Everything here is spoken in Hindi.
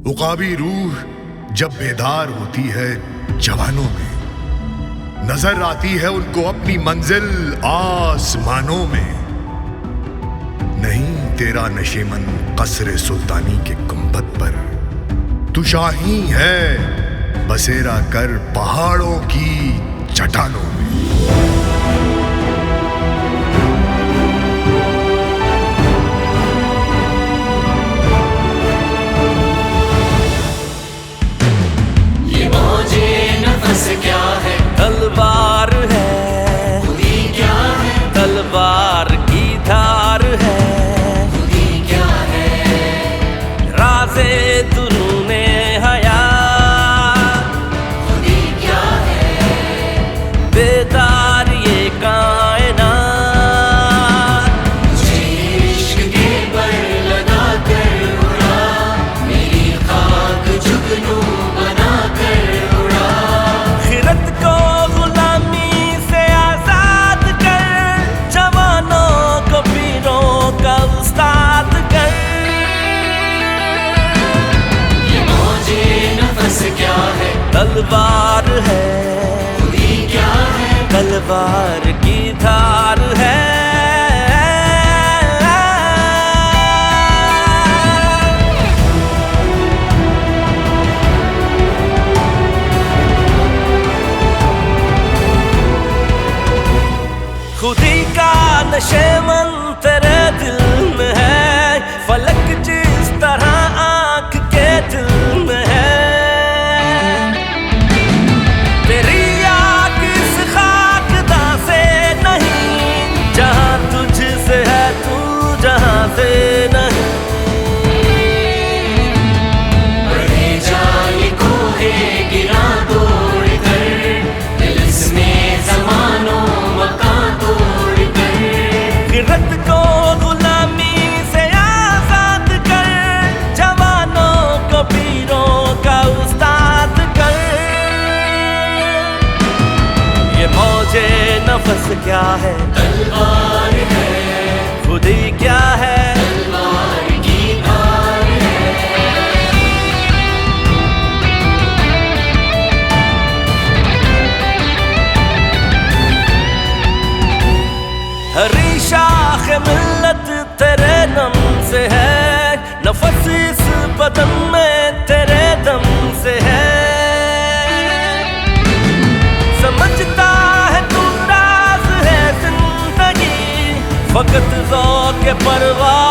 उकाबी रूह जब बेदार होती है जवानों में, नजर आती है उनको अपनी मंजिल आसमानों में। नहीं तेरा नशेमन कसरे सुल्तानी के गुंबद पर, तू शाही है बसेरा कर पहाड़ों की चट्टानों में। क्या है तलवार है, खुदी क्या है तलवार की धार है, खुदी क्या है राज़े दुरूने हया, खुदी क्या है बेदार ये कायनात। मुझे इश्क के पर लगा कर उड़ा, मेरी खाक जुगनू बना कर तलवार है, खुदी क्या है तलवार की धार है। खुदी का नशेमन तेरे दिल में है, फलक जिस तरह आंख के दिल में है। नफस क्या है तलवार है, खुदी क्या है तलवार की धार है। हरी शाख मिल्लत तेरे नम से है, नफस इस बदन में तेरे दम से है। समझता है वक़्त ज़ौक़ परवाह